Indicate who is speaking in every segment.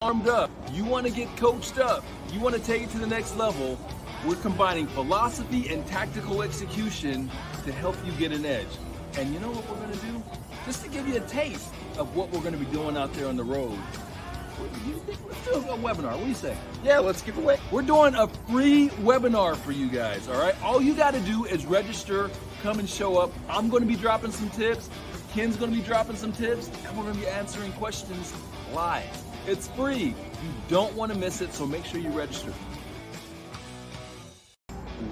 Speaker 1: armed up, you want to get coached up, you want to take it to the next level, we're combining philosophy and tactical execution to help you get an edge. And you know what we're going to do? Just to give you a taste of what we're going to be doing out there on the road. Let's do a webinar. What do you say?
Speaker 2: Yeah, let's give away.
Speaker 1: We're doing a free webinar for you guys, all right? All you got to do is register, come and show up. I'm going to be dropping some tips. Ken's going to be dropping some tips, and we're going to be answering questions live. It's free. You don't want to miss it, so make sure you register.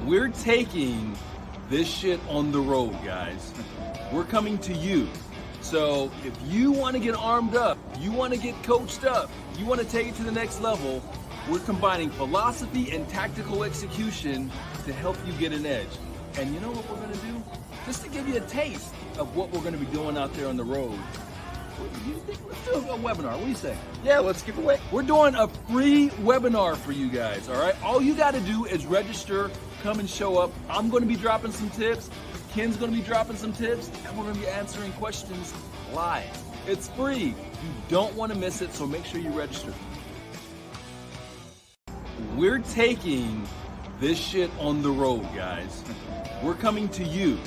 Speaker 1: We're taking this shit on the road, guys. We're coming to you. So if you want to get armed up, you want to get coached up, you want to take it to the next level, we're combining philosophy and tactical execution to help you get an edge. And you know what we're going to do? Just to give you a taste of what we're going to be doing out there on the road. Let's do a webinar. What do you say?
Speaker 2: Yeah, let's give away.
Speaker 1: We're doing a free webinar for you guys, all right? All you got to do is register, come and show up. I'm going to be dropping some tips. Ken's going to be dropping some tips, and we're going to be answering questions live. It's free. You don't want to miss it, so make sure you register. We're taking this shit on the road, guys. We're coming to you.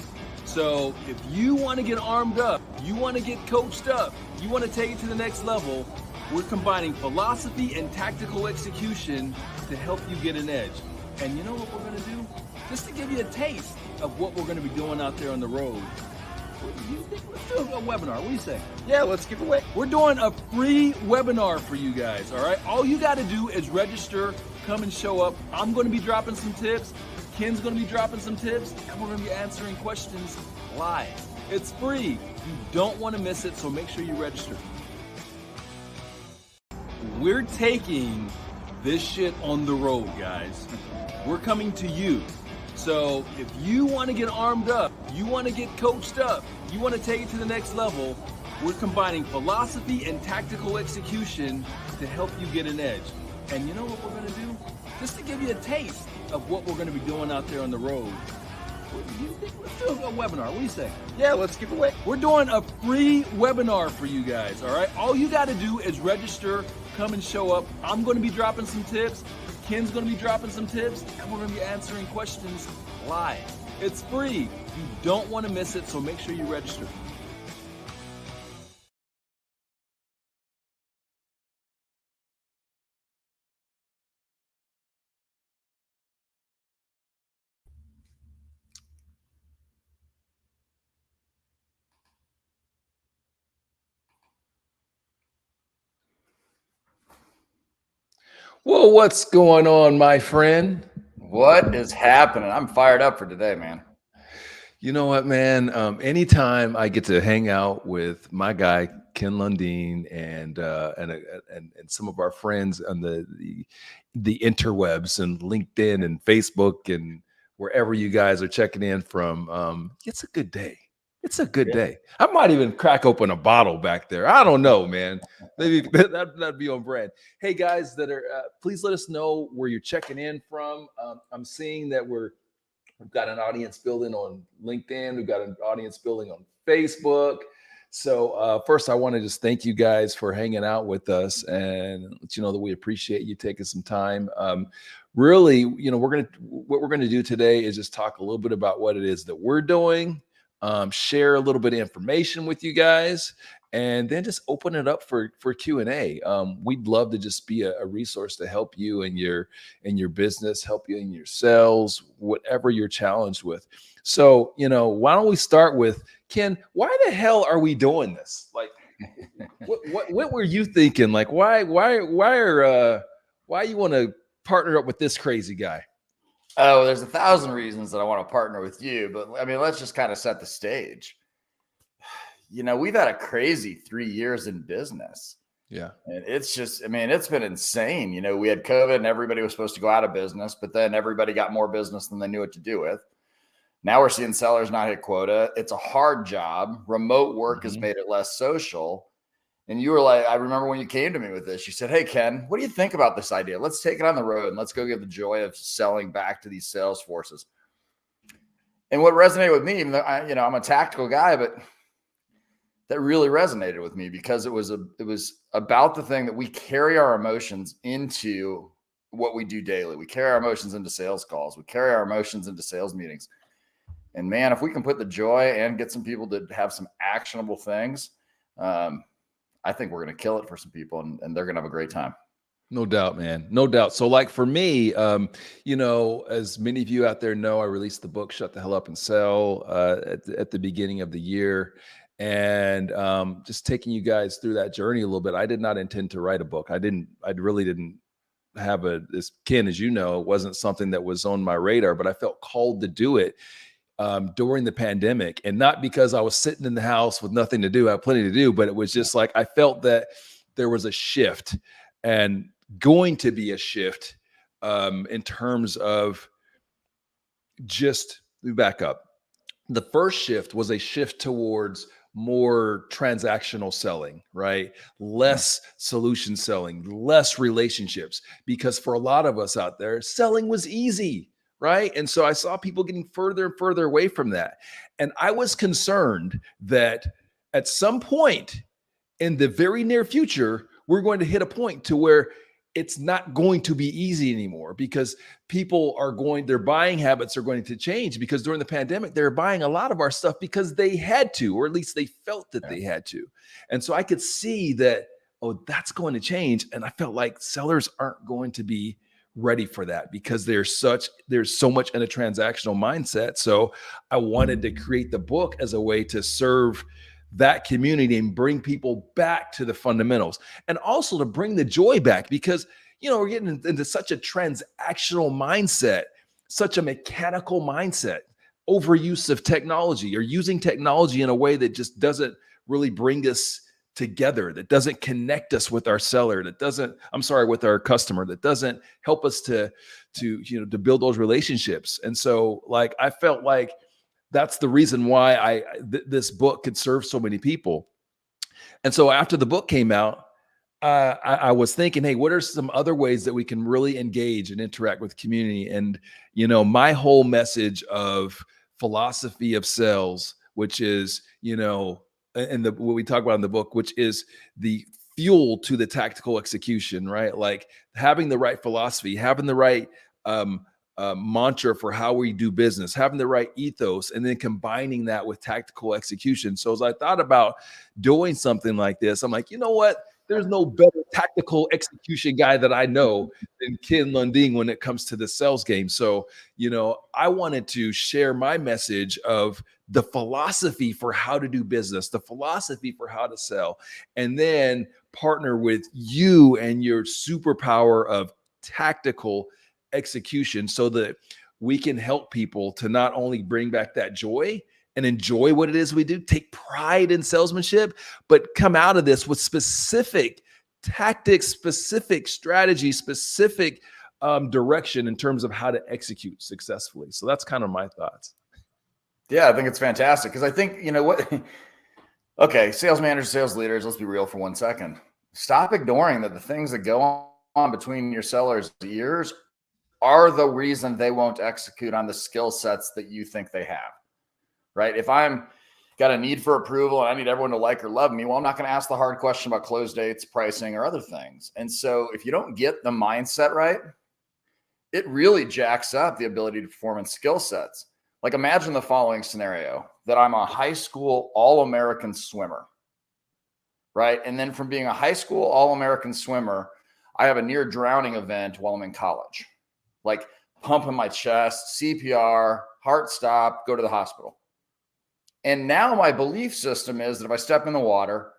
Speaker 1: So if you want to get armed up, you want to get coached up, you want to take it to the next level, we're combining philosophy and tactical execution to help you get an edge. And you know what we're going to do? Just to give you a taste of what we're going to be doing out there on the road. Let's do a webinar. What do you say?
Speaker 2: Yeah, let's give away.
Speaker 1: We're doing a free webinar for you guys, all right? All you got to do is register, come and show up. I'm going to be dropping some tips. Ken's going to be dropping some tips, and we're going to be answering questions live. It's free. You don't want to miss it, so make sure you register. We're taking this shit on the road, guys. We're coming to you. So if you want to get armed up, you want to get coached up, you want to take it to the next level, we're combining philosophy and tactical execution to help you get an edge. And you know what we're going to do? Just to give you a taste of what we're going to be doing out there on the road. Let's do a webinar. What do you say?
Speaker 2: Yeah, let's give away.
Speaker 1: We're doing a free webinar for you guys, all right? All you got to do is register, come and show up. I'm going to be dropping some tips. Ken's going to be dropping some tips, and we're going to be answering questions live. It's free. You don't want to miss it, so make sure you register.
Speaker 3: Well, what's going on, my friend?
Speaker 2: What is happening? I'm fired up for today, man.
Speaker 3: You know what, man? Anytime I get to hang out with my guy Ken Lundeen and some of our friends on the interwebs and LinkedIn and Facebook and wherever you guys are checking in from, it's a good day. It's a good day. I might even crack open a bottle back there. I don't know, man. Maybe that'd be on brand. Hey, guys that are, please let us know where you're checking in from. I'm seeing that we've got an audience building on LinkedIn. We've got an audience building on Facebook. So first, I want to just thank you guys for hanging out with us and let you know that we appreciate you taking some time. Really, you know, what we're gonna do today is just talk a little bit about what it is that we're doing. Share a little bit of information with you guys, and then just open it up for Q&A. We'd love to just be a resource to help you in your business, help you in your sales, whatever you're challenged with. So, you know, why don't we start with Ken? Why the hell are we doing this? Like, what were you thinking? Like, why you want to partner up with this crazy guy?
Speaker 2: Oh, there's 1,000 reasons that I want to partner with you, but I mean, let's just kind of set the stage. You know, we've had a crazy 3 years in business.
Speaker 3: Yeah.
Speaker 2: And it's just, I mean, it's been insane. You know, we had COVID and everybody was supposed to go out of business, but then everybody got more business than they knew what to do with. Now we're seeing sellers not hit quota. It's a hard job. Remote work has made it less social. And you were like, I remember when you came to me with this, you said, hey, Ken, what do you think about this idea? Let's take it on the road and let's go get the joy of selling back to these sales forces. And what resonated with me, even though I'm a tactical guy, but that really resonated with me, because it was about the thing that we carry our emotions into what we do daily. We carry our emotions into sales calls. We carry our emotions into sales meetings. And man, if we can put the joy and get some people to have some actionable things, I think we're going to kill it for some people, and they're going to have a great time.
Speaker 3: No doubt, man. No doubt. So like for me, you know, as many of you out there know, I released the book, Shut the Hell Up and Sell, at the beginning of the year. And just taking you guys through that journey a little bit. I did not intend to write a book. I really didn't have this, Ken, as you know, it wasn't something that was on my radar, but I felt called to do it during the pandemic. And not because I was sitting in the house with nothing to do. I had plenty to do, but it was just like, I felt that there was a shift, and going to be a shift in terms of just, let me back up. The first shift was a shift towards more transactional selling, right? Less solution selling, less relationships, because for a lot of us out there, selling was easy, right? And so I saw people getting further and further away from that. And I was concerned that at some point in the very near future, we're going to hit a point to where it's not going to be easy anymore, because their buying habits are going to change, because during the pandemic, they're buying a lot of our stuff because they had to, or at least they felt that they had to. And so I could see that, oh, that's going to change. And I felt like sellers aren't going to be ready for that, because there's so much in a transactional mindset. So I wanted to create the book as a way to serve that community and bring people back to the fundamentals, and also to bring the joy back, because, you know, we're getting into such a transactional mindset, such a mechanical mindset, overuse of technology, or using technology in a way that just doesn't really bring us together, that doesn't connect us with our seller, with our customer, that doesn't help us to build those relationships. And so, like, I felt like that's the reason why this book could serve so many people. And so after the book came out, I was thinking, hey, what are some other ways that we can really engage and interact with community? And, you know, my whole message of philosophy of sales, which is, you know, and what we talk about in the book, which is the fuel to the tactical execution, right? Like having the right philosophy, having the right mantra for how we do business, having the right ethos, and then combining that with tactical execution. So as I thought about doing something like this, I'm like, you know what? There's no better tactical execution guy that I know than Ken Lundeen when it comes to the sales game. So, you know, I wanted to share my message of the philosophy for how to do business, the philosophy for how to sell, and then partner with you and your superpower of tactical execution, so that we can help people to not only bring back that joy and enjoy what it is we do, take pride in salesmanship, but come out of this with specific tactics, specific strategy, specific direction in terms of how to execute successfully. So that's kind of my thoughts.
Speaker 2: Yeah, I think it's fantastic, because I think, you know what? Okay, sales managers, sales leaders, let's be real for 1 second. Stop ignoring that the things that go on between your sellers' ears are the reason they won't execute on the skill sets that you think they have, right? If I'm got a need for approval and I need everyone to like or love me, well, I'm not going to ask the hard question about close dates, pricing, or other things. And so if you don't get the mindset right, it really jacks up the ability to perform in skill sets. Like imagine the following scenario, that I'm a high school All-American swimmer, right? And then from being a high school All-American swimmer, I have a near drowning event while I'm in college. Like pumping my chest, CPR, heart stop, go to the hospital. And now my belief system is that if I step in the water,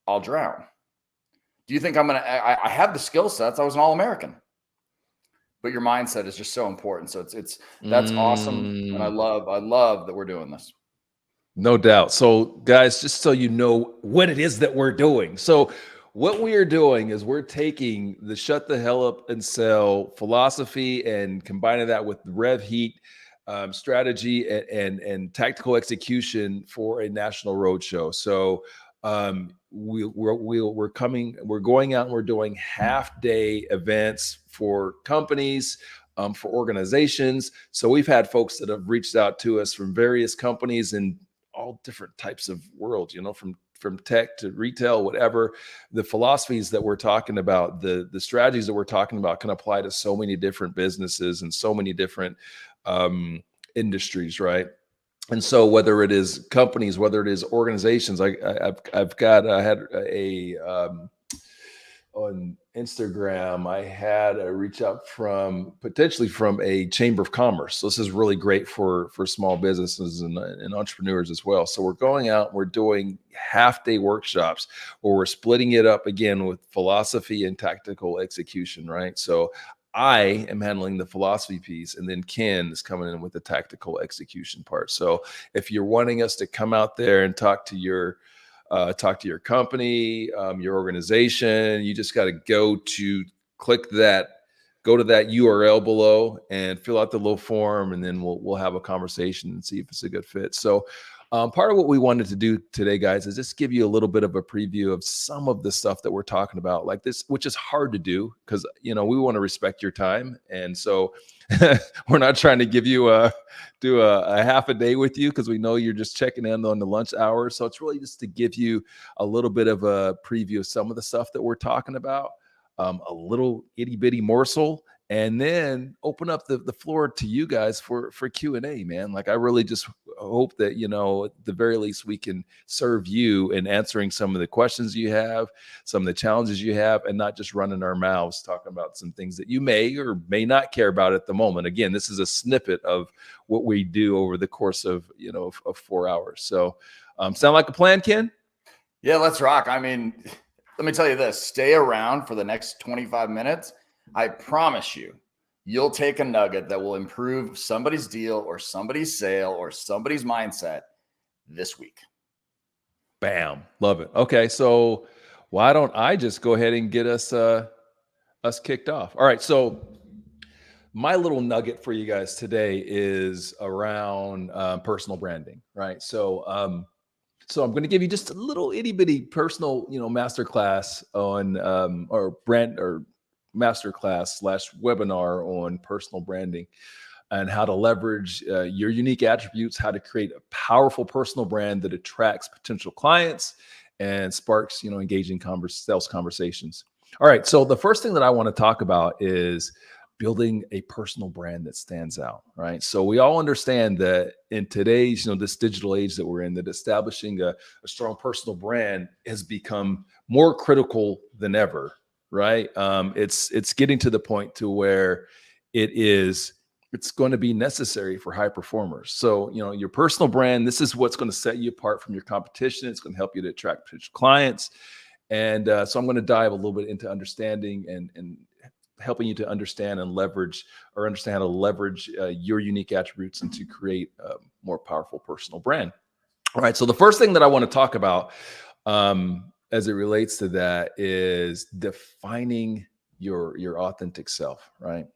Speaker 2: I'll drown. Do you think I have the skill sets? I was an All-American. But your mindset is just so important. So that's awesome. And I love that we're doing this.
Speaker 3: No doubt. So guys, just so you know what it is that we're doing. So what we are doing is we're taking the Shut the Hell Up and Sell philosophy and combining that with Rev Heat strategy and tactical execution for a national roadshow. So we're going out and we're doing half-day events for companies, for organizations. So we've had folks that have reached out to us from various companies, and all different types of worlds, from tech to retail, whatever. The philosophies that we're talking about, the strategies that we're talking about can apply to so many different businesses and so many different industries, right? And so whether it is companies, whether it is organizations, I had on Instagram, I had a reach out potentially from a chamber of commerce. So this is really great for small businesses and entrepreneurs as well. So we're going out, we're doing half-day workshops where we're splitting it up again with philosophy and tactical execution, right? So I am handling the philosophy piece, and then Ken is coming in with the tactical execution part. So if you're wanting us to come out there and talk to your company, your organization, you just got to go to that URL below and fill out the little form, and then we'll have a conversation and see if it's a good fit. So part of what we wanted to do today, guys, is just give you a little bit of a preview of some of the stuff that we're talking about like this, which is hard to do because, we want to respect your time. And so we're not trying to give you do a half a day with you because we know you're just checking in on the lunch hour. So it's really just to give you a little bit of a preview of some of the stuff that we're talking about, a little itty bitty morsel, and then open up the floor to you guys for Q&A, man. Like, I really just hope that, at the very least, we can serve you in answering some of the questions you have, some of the challenges you have, and not just running our mouths talking about some things that you may or may not care about at the moment. Again, this is a snippet of what we do over the course of 4 hours. So sound like a plan, Ken?
Speaker 2: Yeah, let's rock. I mean, let me tell you this, stay around for the next 25 minutes. I promise you'll take a nugget that will improve somebody's deal or somebody's sale or somebody's mindset this week.
Speaker 3: Bam. Love it. Okay. So why don't I just go ahead and get us kicked off? All right. So my little nugget for you guys today is around personal branding, right? So I'm going to give you just a little itty bitty personal, masterclass on masterclass/webinar on personal branding and how to leverage your unique attributes, how to create a powerful personal brand that attracts potential clients and sparks, engaging sales conversations. All right. So the first thing that I want to talk about is building a personal brand that stands out, right? So we all understand that in today's, this digital age that we're in, that establishing a strong personal brand has become more critical than ever, right? It's getting to the point to where it's going to be necessary for high performers. So, your personal brand, this is what's going to set you apart from your competition. It's going to help you to attract potential clients. And so I'm going to dive a little bit into understanding and helping you to understand and leverage how to leverage your unique attributes and to create a more powerful personal brand. All right. So the first thing that I want to talk about as it relates to that is defining your authentic self, right?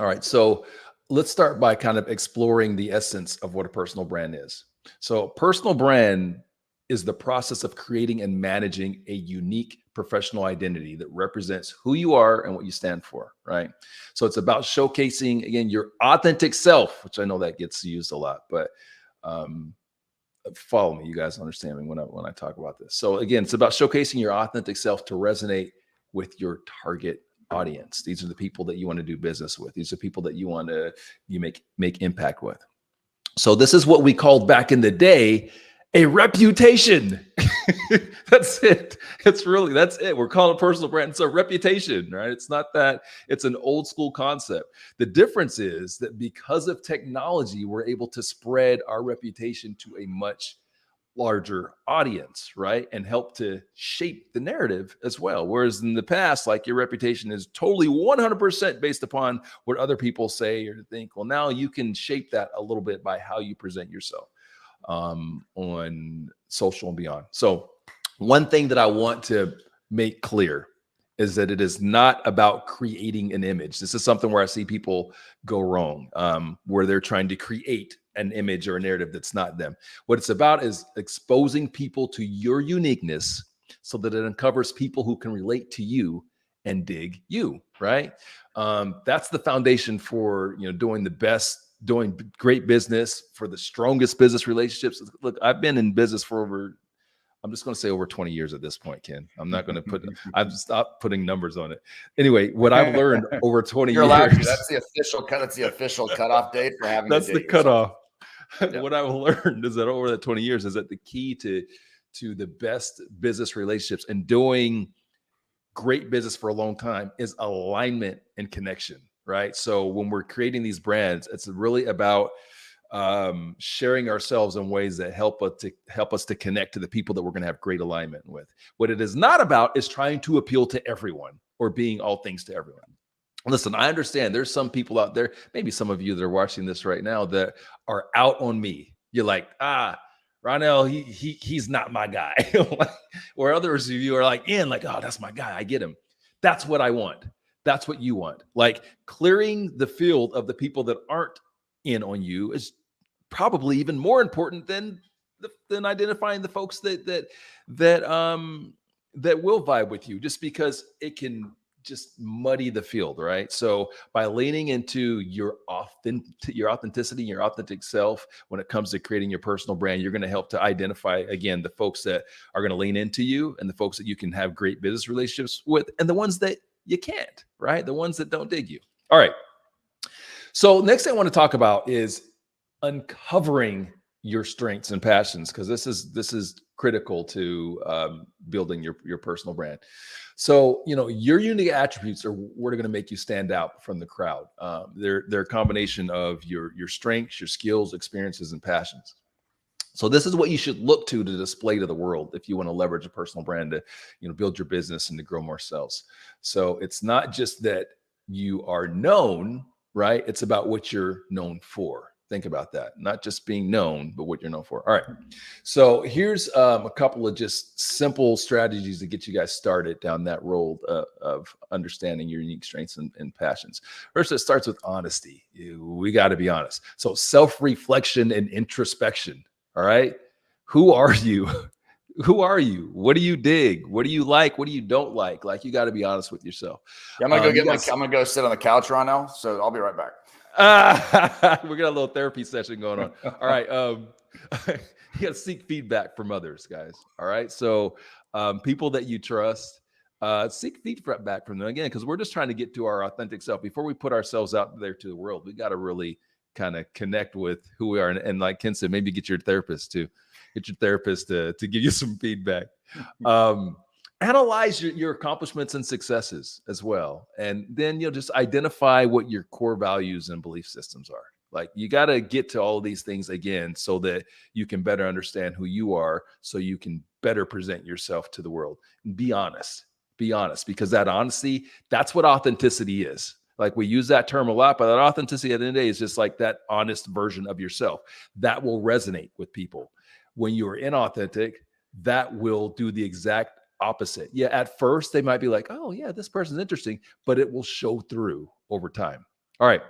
Speaker 3: All right. So let's start by kind of exploring the essence of what a personal brand is. So personal brand is the process of creating and managing a unique professional identity that represents who you are and what you stand for, right? So it's about showcasing, again, your authentic self, which I know that gets used a lot, but follow me, you guys understand me when I talk about this. So again, it's about showcasing your authentic self to resonate with your target audience. These are the people that you want to do business with. These are people that you want to make impact with. So this is what we called back in the day a reputation. That's it. That's it. We're calling it personal brand. It's a reputation, right? It's not that. It's an old school concept. The difference is that because of technology, we're able to spread our reputation to a much larger audience, right? And help to shape the narrative as well. Whereas in the past, like, your reputation is totally 100% based upon what other people say or think. Well, now you can shape that a little bit by how you present yourself on social and beyond. So one thing that I want to make clear is that it is not about creating an image. This is something where I see people go wrong, where they're trying to create an image or a narrative that's not them. What it's about is exposing people to your uniqueness so that it uncovers people who can relate to you and dig you, right? That's the foundation for, doing the best doing great business for the strongest business relationships. Look, I've been in business for I'm just going to say over 20 years at this point, Ken. I'm not going to I've stopped putting numbers on it. Anyway, what I've learned over 20
Speaker 2: You're allowed
Speaker 3: years.
Speaker 2: to. That's the official cut. That's the official cutoff date for having
Speaker 3: That's
Speaker 2: to
Speaker 3: the
Speaker 2: date yourself.
Speaker 3: cutoff. What I've learned is that over the 20 years is that the key to the best business relationships and doing great business for a long time is alignment and connection, right? So when we're creating these brands, it's really about sharing ourselves in ways that help us to connect to the people that we're going to have great alignment with. What it is not about is trying to appeal to everyone or being all things to everyone. Listen, I understand there's some people out there, maybe some of you that are watching this right now, that are out on me. You're like, Ronell, he's not my guy. Or others of you are like, oh, that's my guy. I get him. That's what I want. That's what you want. Like, clearing the field of the people that aren't in on you is probably even more important than identifying the folks that will vibe with you, just because it can just muddy the field, right? So by leaning into your authenticity, your authentic self, when it comes to creating your personal brand, you're going to help to identify, again, the folks that are going to lean into you and the folks that you can have great business relationships with, and the ones that you can't, right? The ones that don't dig you. All right. So next thing I want to talk about is uncovering your strengths and passions, because this is critical to building your personal brand. So, your unique attributes are what are going to make you stand out from the crowd. They're a combination of your strengths, your skills, experiences, and passions. So this is what you should look to display to the world if you want to leverage a personal brand to, build your business and to grow more sales. So it's not just that you are known, right? It's about what you're known for. Think about that. Not just being known, but what you're known for. All right. So here's a couple of just simple strategies to get you guys started down that road of understanding your unique strengths and passions. First, it starts with honesty. We got to be honest. So self-reflection and introspection. All right. Who are you? Who are you? What do you dig? What do you like? What do you don't like? Like, you got to be honest with yourself.
Speaker 2: Yeah, I'm gonna go sit on the couch right now. So I'll be right back.
Speaker 3: We got a little therapy session going on. All right. You got to seek feedback from others, guys. All right. So people that you trust, seek feedback from them, again, because we're just trying to get to our authentic self. Before we put ourselves out there to the world, we got to really kind of connect with who we are. And like Ken said, maybe get your therapist to give you some feedback. Analyze your accomplishments and successes as well. And then just identify what your core values and belief systems are. Like, you got to get to all of these things again so that you can better understand who you are, so you can better present yourself to the world. And be honest, because that honesty, that's what authenticity is. Like, we use that term a lot, but that authenticity at the end of the day is just like that honest version of yourself that will resonate with people. When you are inauthentic, that will do the exact opposite. Yeah, at first they might be like, oh yeah, this person's interesting, but it will show through over time. All right.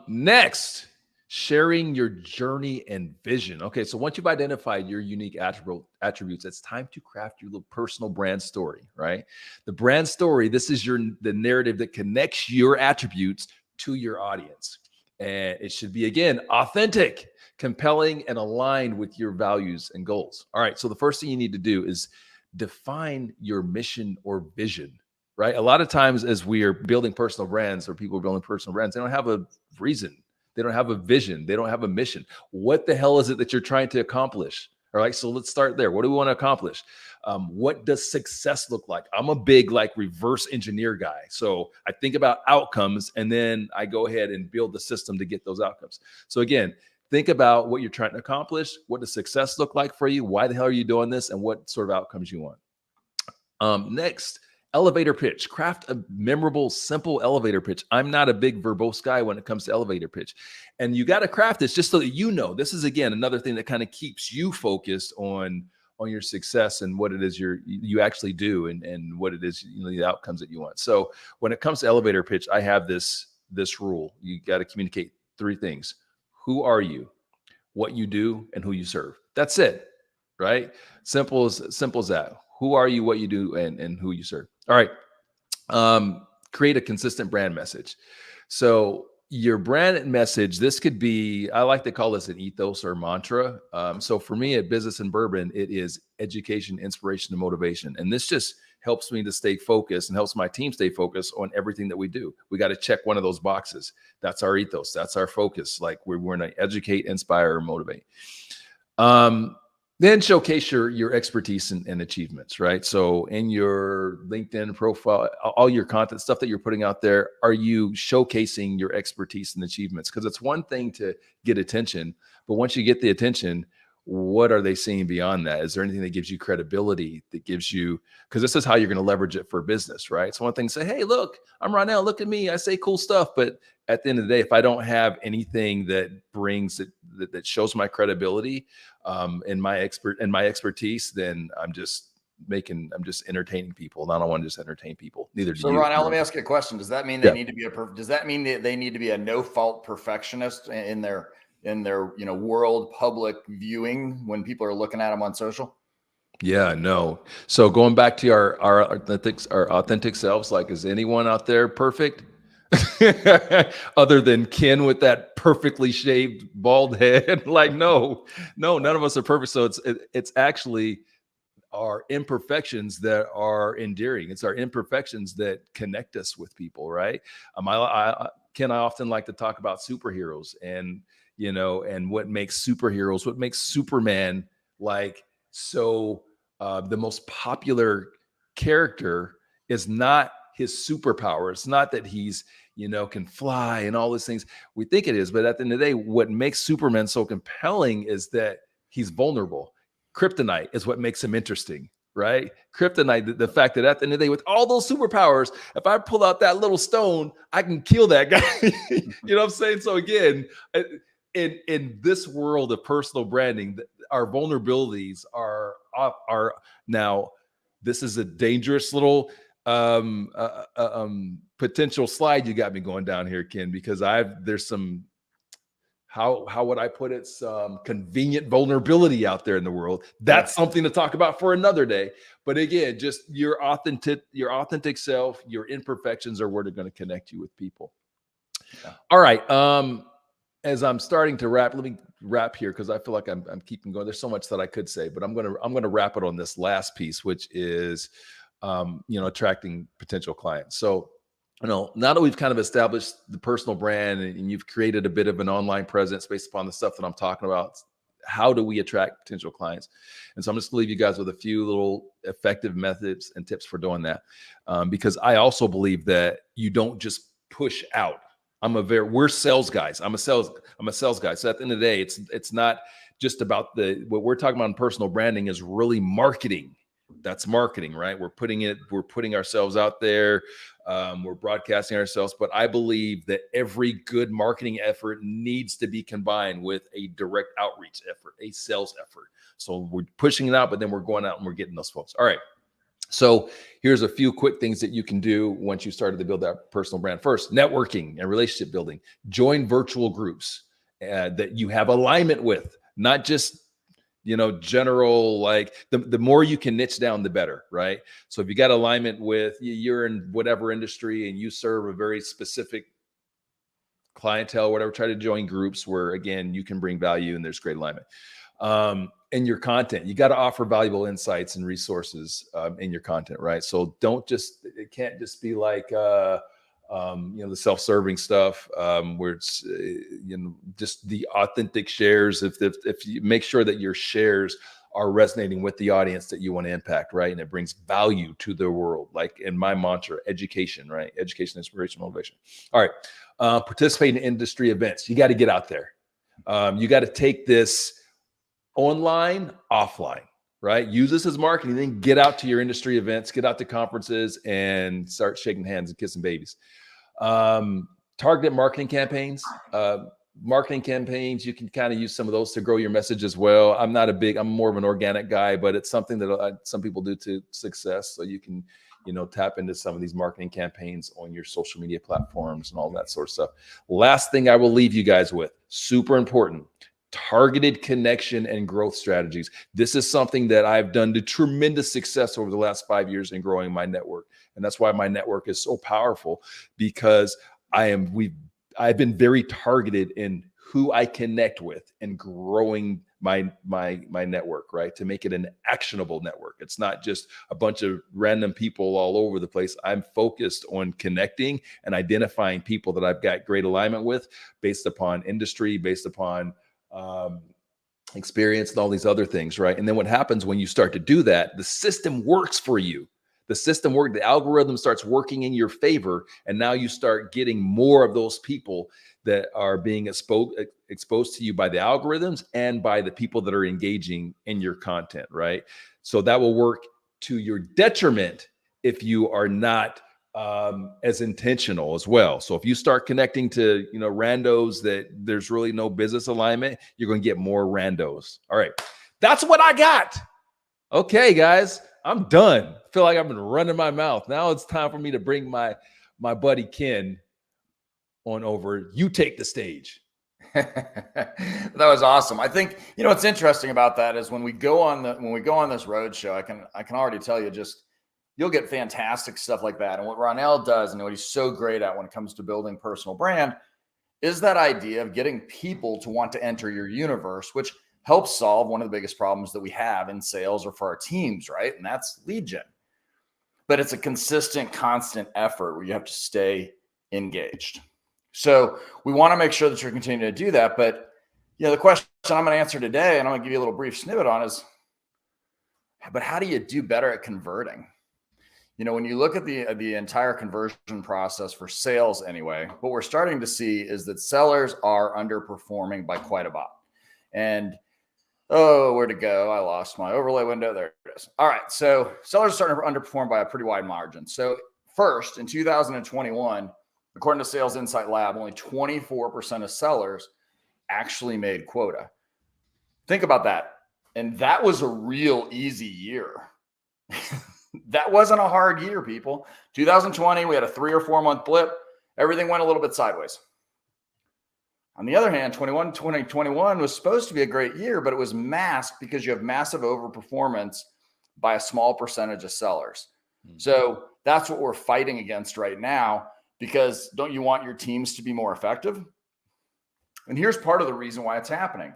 Speaker 3: Next, sharing your journey and vision. Okay, so once you've identified your unique attributes, it's time to craft your little personal brand story, right? The brand story, this is the narrative that connects your attributes to your audience. And it should be, again, authentic, compelling, and aligned with your values and goals. All right. So the first thing you need to do is define your mission or vision, right? A lot of times as we are building personal brands, or people are building personal brands, they don't have a reason. They don't have a vision. They don't have a mission. What the hell is it that you're trying to accomplish? All right. So let's start there. What do we want to accomplish? What does success look like? I'm a big reverse engineer guy. So I think about outcomes, and then I go ahead and build the system to get those outcomes. So again, think about what you're trying to accomplish. What does success look like for you? Why the hell are you doing this? And what sort of outcomes you want? Next, elevator pitch. Craft a memorable, simple elevator pitch. I'm not a big verbose guy when it comes to elevator pitch. And you got to craft this just so that this is, again, another thing that kind of keeps you focused on your success and what it is you actually do, and what it is, the outcomes that you want. So when it comes to elevator pitch, I have this rule. You got to communicate 3 things. Who are you, what you do, and who you serve. That's it, right? Simple as that. Who are you, what you do, and who you serve. All right. Create a consistent brand message. So, your brand message, this could be, I like to call this an ethos or mantra. So for me at Business and Bourbon, it is education, inspiration, and motivation. And this just helps me to stay focused and helps my team stay focused on everything that we do. We got to check one of those boxes. That's our ethos. That's our focus. Like we're going to educate, inspire, and motivate. Then showcase your expertise and achievements, right? So in your LinkedIn profile, all your content, stuff that you're putting out there, are you showcasing your expertise and achievements? Because it's one thing to get attention, but once you get the attention, what are they seeing beyond that? Is there anything that gives you credibility, that gives you, because this is how you're going to leverage it for business, right? So one thing to say, hey, look, I'm Ronell, look at me, I say cool stuff. But at the end of the day, if I don't have anything that brings it, that shows my credibility and my expertise, then I'm just entertaining people. And I don't want to just entertain people. Neither do you.
Speaker 2: So Ronell, let me ask you a question. Does that mean they need to be does that mean that they need to be a no-fault perfectionist in their world public viewing when people are looking at them on social?
Speaker 3: Yeah, no. So going back to our authentic selves, like, is anyone out there perfect? Other than Ken with that perfectly shaved bald head? Like, no, none of us are perfect. So it's actually our imperfections that are endearing. It's our imperfections that connect us with people, right? Ken, I often like to talk about superheroes and what makes superheroes, what makes Superman like so. The most popular character is not his superpower. It's not that he's, can fly and all these things. We think it is, but at the end of the day, what makes Superman so compelling is that he's vulnerable. Kryptonite is what makes him interesting, right? Kryptonite, the fact that at the end of the day, with all those superpowers, if I pull out that little stone, I can kill that guy. You know what I'm saying? So again, in this world of personal branding, our vulnerabilities are now. This is a dangerous little potential slide you got me going down here, Ken, because there's some, how would I put it, some convenient vulnerability out there in the world. That's something to talk about for another day. But again, just your authentic self, your imperfections are where they're going to connect you with people. Yeah. All right. As I'm starting to wrap, let me wrap here because I feel like I'm keeping going. There's so much that I could say, but I'm gonna wrap it on this last piece, which is attracting potential clients. So now that we've kind of established the personal brand and you've created a bit of an online presence based upon the stuff that I'm talking about, how do we attract potential clients? And so I'm just gonna leave you guys with a few little effective methods and tips for doing that, because I also believe that you don't just push out. We're sales guys. I'm a sales guy. So at the end of the day, it's not just about what we're talking about in personal branding is really marketing. That's marketing, right? We're putting ourselves out there. We're broadcasting ourselves, but I believe that every good marketing effort needs to be combined with a direct outreach effort, a sales effort. So we're pushing it out, but then we're going out and we're getting those folks. All right. So here's a few quick things that you can do once you started to build that personal brand. First, networking and relationship building. Join virtual groups that you have alignment with, not just, general, like the more you can niche down, the better, right? So if you got alignment with, you're in whatever industry and you serve a very specific clientele, whatever, try to join groups where, again, you can bring value and there's great alignment. In your content, you got to offer valuable insights and resources in your content, right? So it can't just be like, the self-serving stuff where it's, just the authentic shares. If you make sure that your shares are resonating with the audience that you want to impact, right? And it brings value to the world. Like in my mantra, education, right? Education, inspiration, motivation. All right. Participate in industry events. You got to get out there. You got to take this online, offline, right? Use this as marketing, then get out to your industry events, get out to conferences and start shaking hands and kissing babies. Targeted marketing campaigns. You can kind of use some of those to grow your message as well. I'm more of an organic guy, but it's something that some people do to success. So you can, tap into some of these marketing campaigns on your social media platforms and all that sort of stuff. Last thing I will leave you guys with, super important, targeted connection and growth strategies. This is something that I've done to tremendous success over the last 5 years in growing my network. And that's why my network is so powerful, because we've I've been very targeted in who I connect with and growing my network, right? To make it an actionable network. It's not just a bunch of random people all over the place. I'm focused on connecting and identifying people that I've got great alignment with based upon industry, based upon experience and all these other things, right? And then what happens when you start to do that, the system works for you. The algorithm starts working in your favor, and now you start getting more of those people that are being exposed to you by the algorithms and by the people that are engaging in your content, right? So that will work to your detriment if you are not as intentional as well. So if you start connecting to, randos that there's really no business alignment, you're going to get more randos. All right. That's what I got. Okay, guys, I'm done. I feel like I've been running my mouth. Now it's time for me to bring my buddy Ken on over. You take the stage.
Speaker 2: That was awesome. I think, what's interesting about that is when we go on this roadshow, I can already tell you you'll get fantastic stuff like that. And what Ronell does and what he's so great at when it comes to building personal brand is that idea of getting people to want to enter your universe, which helps solve one of the biggest problems that we have in sales or for our teams, right? And that's lead gen. But it's a consistent, constant effort where you have to stay engaged. So we want to make sure that you're continuing to do that. But the question I'm going to answer today, and I'm going to give you a little brief snippet on is, but how do you do better at converting? When you look at the entire conversion process for sales anyway, what we're starting to see is that sellers are underperforming by quite a lot. And where'd it go? I lost my overlay window. There it is. All right. So sellers are starting to underperform by a pretty wide margin. So first, in 2021, according to Sales Insight Lab, only 24% of sellers actually made quota. Think about that. And that was a real easy year. That wasn't a hard year, people. 2020, we had a 3 or 4 month blip. Everything went a little bit sideways. On the other hand, 2021 was supposed to be a great year, but it was masked because you have massive overperformance by a small percentage of sellers. Mm-hmm. So that's what we're fighting against right now, because don't you want your teams to be more effective? And here's part of the reason why it's happening.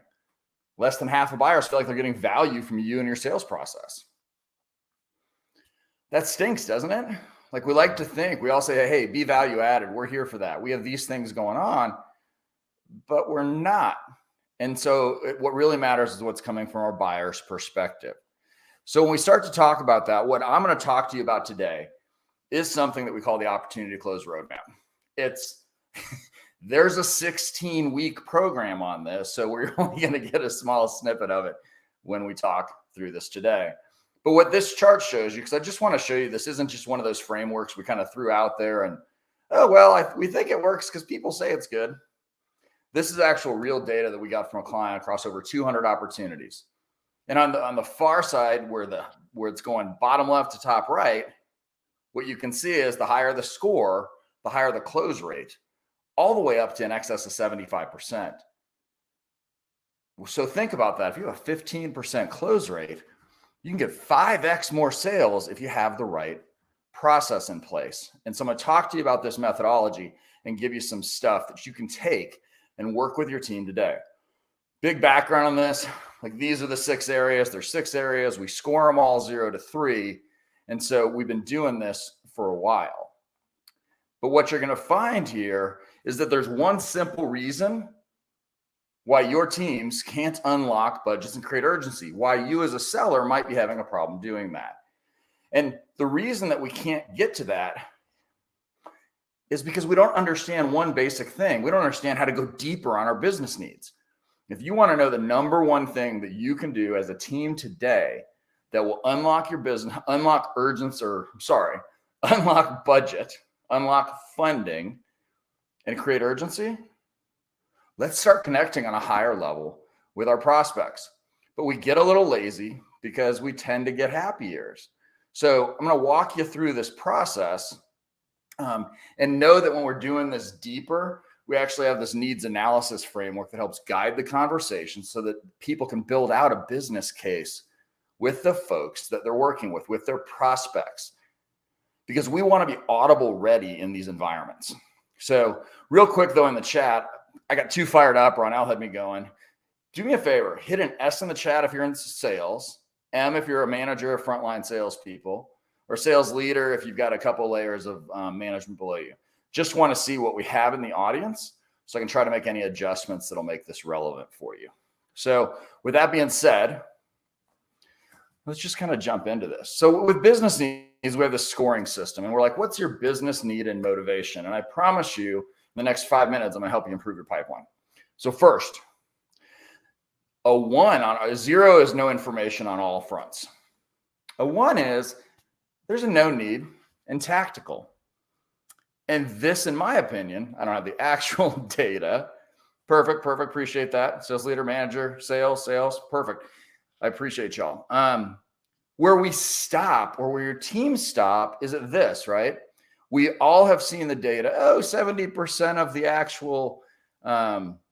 Speaker 2: Less than half of buyers feel like they're getting value from you and your sales process. That stinks, doesn't it? Like, we like to think, we all say, hey, be value added. We're here for that. We have these things going on, but we're not. And so what really matters is what's coming from our buyer's perspective. So when we start to talk about that, what I'm going to talk to you about today is something that we call the Opportunity to Close Roadmap. There's a 16-week program on this, so we're only going to get a small snippet of it when we talk through this today. But what this chart shows you, because I just want to show you, this isn't just one of those frameworks we kind of threw out there and, we think it works because people say it's good. This is actual real data that we got from a client across over 200 opportunities. And on the far side, where it's going bottom left to top right, what you can see is the higher the score, the higher the close rate, all the way up to in excess of 75%. So think about that. If you have a 15% close rate, you can get 5x more sales if you have the right process in place. And so I'm going to talk to you about this methodology and give you some stuff that you can take and work with your team today. Big background on this. Like, these are the 6 areas. There's 6 areas. We score them all 0 to 3. And so we've been doing this for a while. But what you're going to find here is that there's one simple reason why your teams can't unlock budgets and create urgency, why you as a seller might be having a problem doing that. And the reason that we can't get to that is because we don't understand one basic thing. We don't understand how to go deeper on our business needs. If you want to know the number one thing that you can do as a team today that will unlock your business, unlock budget, unlock funding, and create urgency, let's start connecting on a higher level with our prospects. But we get a little lazy because we tend to get happy years. So I'm going to walk you through this process and know that when we're doing this deeper, we actually have this needs analysis framework that helps guide the conversation so that people can build out a business case with the folks that they're working with their prospects. Because we want to be audible ready in these environments. So real quick though, in the chat, I got 2 fired up. Ronell had me going. Do me a favor, hit an S in the chat if you're in sales, M if you're a manager of frontline salespeople, or sales leader if you've got a couple layers of management below you. Just want to see what we have in the audience so I can try to make any adjustments that'll make this relevant for you. So with that being said, let's just kind of jump into this. So with business needs, we have this scoring system, and we're like, what's your business need and motivation? And I promise you, in the next 5 minutes, I'm going to help you improve your pipeline. So first, a 0 is no information on all fronts. A 1 is there's a no need and tactical. And this, in my opinion, I don't have the actual data. Perfect. Appreciate that. Sales leader, manager, sales, perfect. I appreciate y'all. Where we stop, or where your team stop, is at this, right? We all have seen the data. 70% of the actual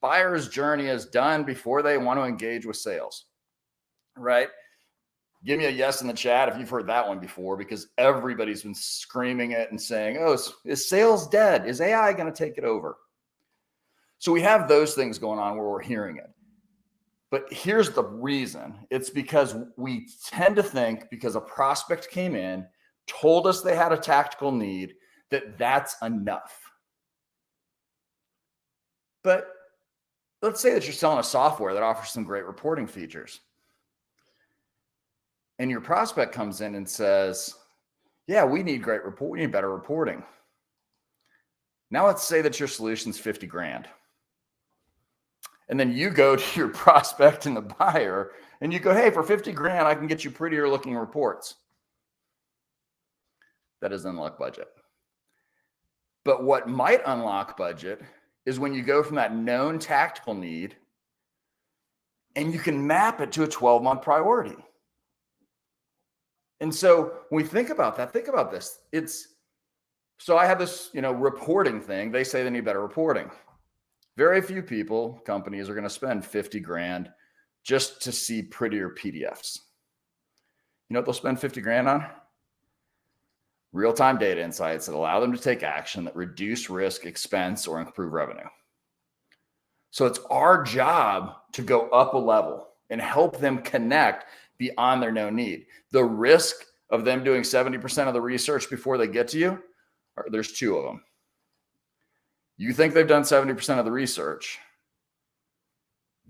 Speaker 2: buyer's journey is done before they want to engage with sales, right? Give me a yes in the chat if you've heard that one before, because everybody's been screaming it and saying, is sales dead? Is AI going to take it over? So we have those things going on where we're hearing it. But here's the reason. It's because we tend to think, because a prospect came in, told us they had a tactical need, that that's enough. But let's say that you're selling a software that offers some great reporting features. And your prospect comes in and says, yeah, we need we need better reporting. Now let's say that your solution's 50 grand. And then you go to your prospect and the buyer and you go, hey, for 50 grand, I can get you prettier looking reports. That is unlock budget. But what might unlock budget is when you go from that known tactical need and you can map it to a 12-month priority. And so when we think about that, think about this. So I have this, reporting thing. They say they need better reporting. Very few companies are going to spend 50 grand just to see prettier PDFs. You know what they'll spend 50 grand on? Real-time data insights that allow them to take action that reduce risk, expense, or improve revenue. So it's our job to go up a level and help them connect beyond their known need. The risk of them doing 70% of the research before they get to you, there's 2 of them. You think they've done 70% of the research.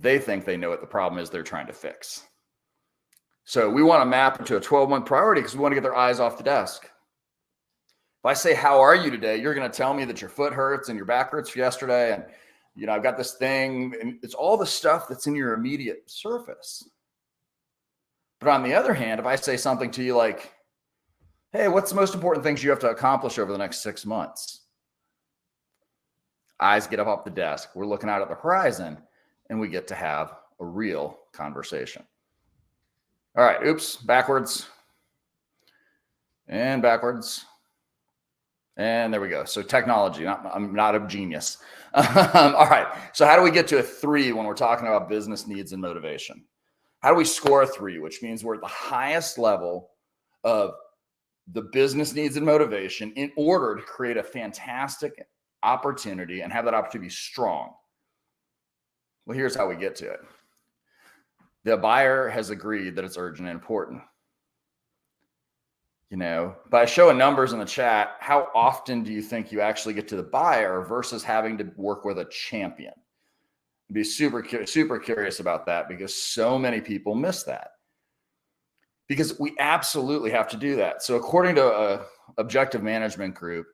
Speaker 2: They think they know what the problem is they're trying to fix. So we want to map it to a 12-month priority because we want to get their eyes off the desk. If I say, how are you today? You're going to tell me that your foot hurts and your back hurts yesterday. And, I've got this thing, and it's all the stuff that's in your immediate surface. But on the other hand, if I say something to you like, hey, what's the most important things you have to accomplish over the next 6 months? Eyes get up off the desk. We're looking out at the horizon, and we get to have a real conversation. All right. Oops. Backwards. And backwards. And there we go. So technology. I'm not a genius. All right. So how do we get to a 3 when we're talking about business needs and motivation? How do we score a 3, which means we're at the highest level of the business needs and motivation in order to create a fantastic opportunity and have that opportunity be strong? Well, here's how we get to it. The buyer has agreed that it's urgent and important. By showing numbers in the chat, how often do you think you actually get to the buyer versus having to work with a champion? I'd be super curious about that, because so many people miss that. Because we absolutely have to do that. So according to a objective management group,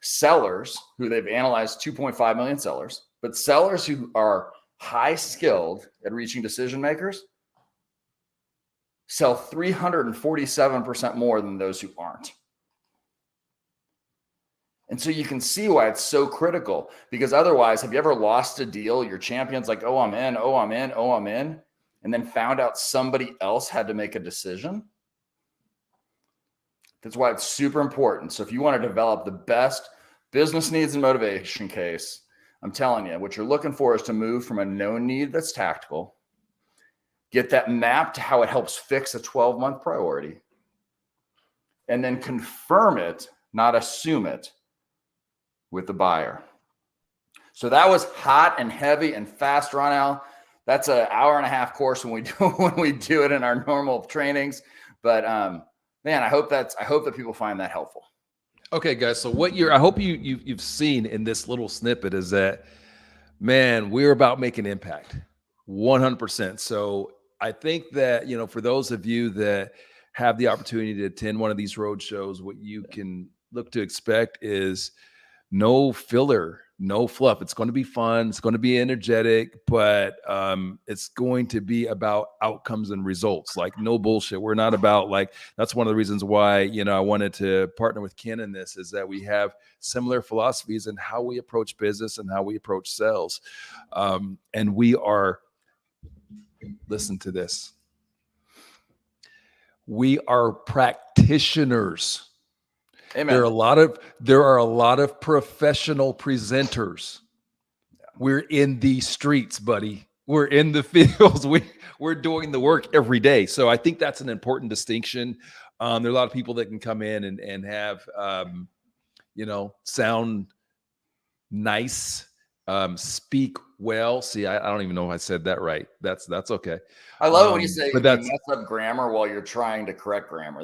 Speaker 2: sellers who they've analyzed 2.5 million sellers, but sellers who are high skilled at reaching decision makers sell 347% more than those who aren't. And so you can see why it's so critical, because otherwise, have you ever lost a deal? Your champion's like, oh, I'm in, and then found out somebody else had to make a decision? That's why it's super important. So if you want to develop the best business needs and motivation case, I'm telling you, what you're looking for is to move from a known need that's tactical, get that map to how it helps fix a 12-month priority, and then confirm it, not assume it, with the buyer. So that was hot and heavy and fast, Ron Al. That's an hour and a half course when we do it in our normal trainings. But man, I hope that people find that helpful.
Speaker 3: Okay, guys. So what I hope you've seen in this little snippet is that, man, we're about making impact, 100%. So I think that, for those of you that have the opportunity to attend one of these road shows, what you can look to expect is no filler, no fluff. It's going to be fun. It's going to be energetic, but it's going to be about outcomes and results. Like, no bullshit. We're not about, like, that's one of the reasons why, I wanted to partner with Ken in this, is that we have similar philosophies in how we approach business and how we approach sales. And we are, listen to this. We are practitioners.
Speaker 2: Amen.
Speaker 3: There are a lot of professional presenters. We're in the streets, buddy. We're in the fields. We're doing the work every day. So I think that's an important distinction. There are a lot of people that can come in and have, sound nice, speak well. See, I don't even know if I said that right. That's okay.
Speaker 2: I love it when you say
Speaker 3: but
Speaker 2: you mess up grammar while you're trying to correct grammar.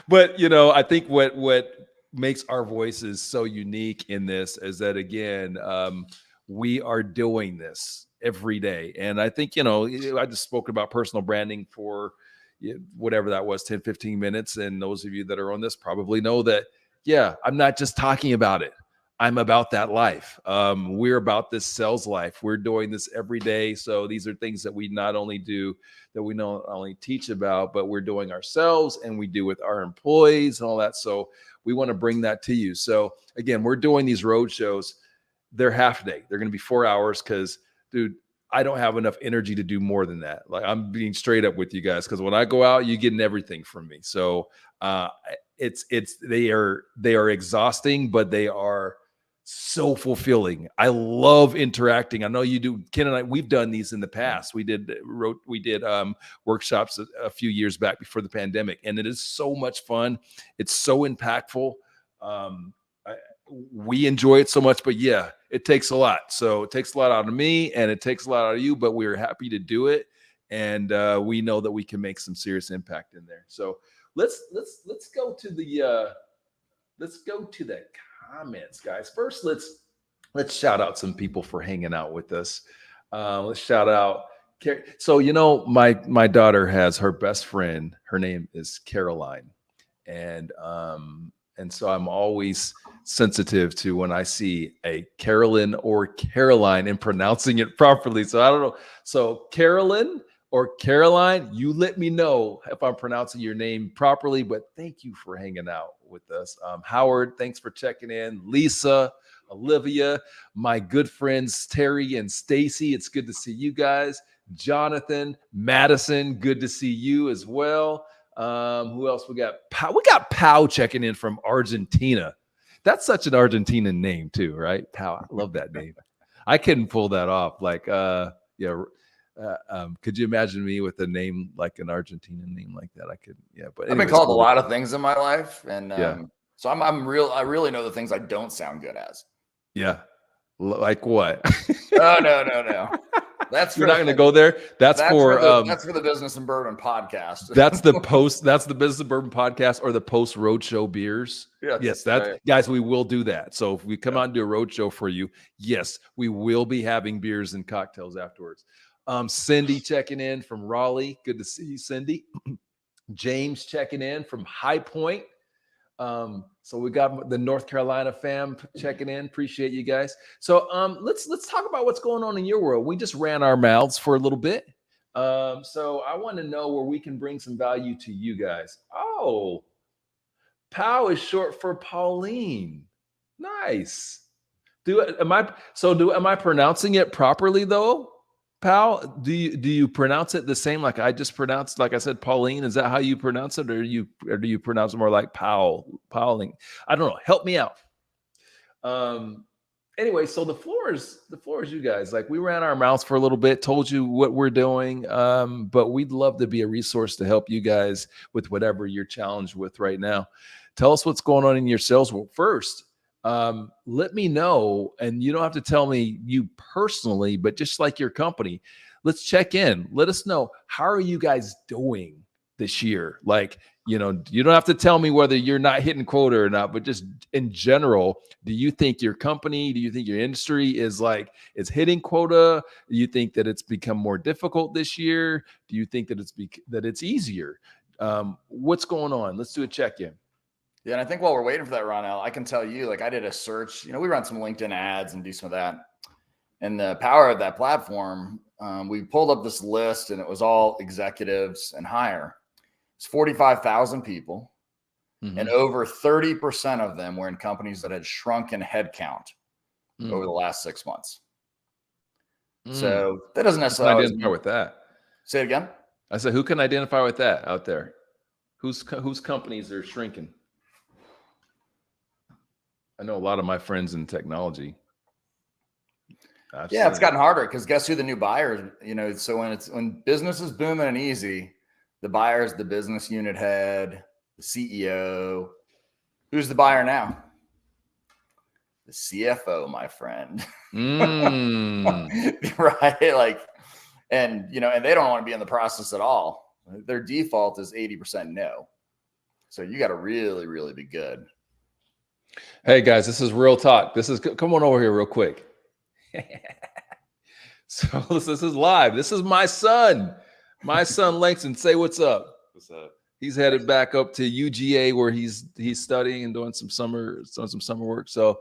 Speaker 3: But I think what makes our voices so unique in this is that, again, we are doing this every day. And I think, I just spoke about personal branding for whatever that was, 10, 15 minutes. And those of you that are on this probably know that, yeah, I'm not just talking about it. I'm about that life. We're about this sales life. We're doing this every day. So these are things that we not only do, that we not only teach about, but we're doing ourselves and we do with our employees and all that. So we want to bring that to you. So again, we're doing these road shows. They're half a day. They're going to be 4 hours because, dude, I don't have enough energy to do more than that. Like, I'm being straight up with you guys, because when I go out, you're getting everything from me. So they are exhausting, but they are so fulfilling. I love interacting. I know you do. Ken and I, we've done these in the past. We did workshops a few years back before the pandemic, and it is so much fun. It's so impactful. We enjoy it so much, but yeah, it takes a lot. So it takes a lot out of me and it takes a lot out of you, but we're happy to do it. And we know that we can make some serious impact in there. So let's go to the comments, guys. First, let's shout out some people for hanging out with us. Let's shout out. So, my daughter has her best friend. Her name is Caroline. And so I'm always sensitive to when I see a Carolyn or Caroline and pronouncing it properly. So I don't know. So Carolyn or Caroline, you let me know if I'm pronouncing your name properly, but thank you for hanging out with us. Howard, thanks for checking in. Lisa, Olivia, my good friends, Terry and Stacy. It's good to see you guys. Jonathan, Madison, good to see you as well. Who else we got? We got Pau checking in from Argentina. That's such an Argentinian name too, right? Pau, I love that name. I couldn't pull that off. Like, could you imagine me with a name like an Argentinian name like that? I could, yeah. But anyways,
Speaker 2: I've been called a lot of things in my life, and so I really know the things I don't sound good as.
Speaker 3: Yeah, like what?
Speaker 2: No. You're
Speaker 3: not going to go there. That's for
Speaker 2: the Business and Bourbon podcast.
Speaker 3: That's the Business and Bourbon podcast, or the post Roadshow beers. Yes, guys, we will do that. So if we come out and do a roadshow for you, yes, we will be having beers and cocktails afterwards. Cindy checking in from Raleigh. Good to see you, Cindy. James checking in from High Point. So we got the North Carolina fam checking in. Appreciate you guys. So let's talk about what's going on in your world. We just ran our mouths for a little bit. So I want to know where we can bring some value to you guys. Oh, Pau is short for Pauline. Nice. Am I pronouncing it properly though? Pau, do you pronounce it the same like I just pronounced? Like I said, Pauline. Is that how you pronounce it, or do you pronounce it more like Pauline? I don't know. Help me out. Anyway, so the floor is you guys. Like, we ran our mouths for a little bit, told you what we're doing, but we'd love to be a resource to help you guys with whatever you're challenged with right now. Tell us what's going on in your sales world first. Let me know, and you don't have to tell me you personally, but just like your company, let's check in. Let us know, how are you guys doing this year? Like, you don't have to tell me whether you're not hitting quota or not, but just in general, do you think your company, do you think your industry is hitting quota? Do you think that it's become more difficult this year? Do you think that it's easier? What's going on? Let's do a check-in.
Speaker 2: Yeah, and I think while we're waiting for that, Ronell, I can tell you, like, I did a search. We run some LinkedIn ads and do some of that. And the power of that platform, we pulled up this list, and it was all executives and higher. It's 45,000 people, and over 30% of them were in companies that had shrunken headcount over the last 6 months. So that doesn't necessarily
Speaker 3: identify with that.
Speaker 2: Say it again.
Speaker 3: I said, who can identify with that out there? Whose companies are shrinking? I know a lot of my friends in technology.
Speaker 2: It's gotten harder because guess who the new buyer is? So when business is booming and easy, the buyer is the business unit head, the CEO. Who's the buyer now? The CFO, my friend. Right? And they don't want to be in the process at all. Their default is 80% no. So you got to really, really be good.
Speaker 3: Hey guys, this is real talk. Come on over here real quick. So this is live. This is my son Langston. Say what's up.
Speaker 4: What's up?
Speaker 3: He's headed back up to UGA where he's studying and doing some summer work. So,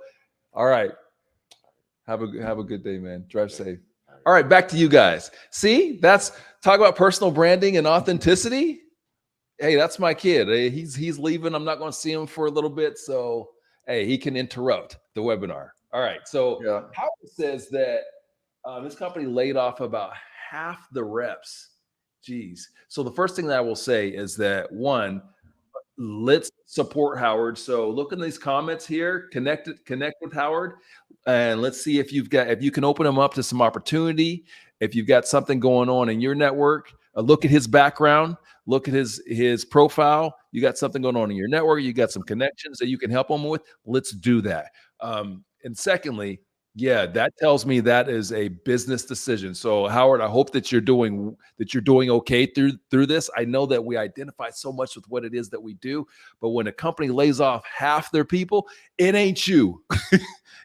Speaker 3: all right, have a good day, man. Drive safe. All right, back to you guys. See, talk about personal branding and authenticity. Hey, that's my kid. He's leaving. I'm not going to see him for a little bit, so hey, he can interrupt the webinar. All right. So Howard says that this company laid off about half the reps. Geez. So the first thing that I will say is that, one, let's support Howard. So look in these comments here, connect with Howard, and let's see if you can open him up to some opportunity. If you've got something going on in your network, look at his background, look at his profile. You got something going on in your network. You got some connections that you can help him with. Let's do that. And secondly, that tells me that is a business decision. So Howard, I hope that you're doing okay through this. I know that we identify so much with what it is that we do, but when a company lays off half their people, it ain't you.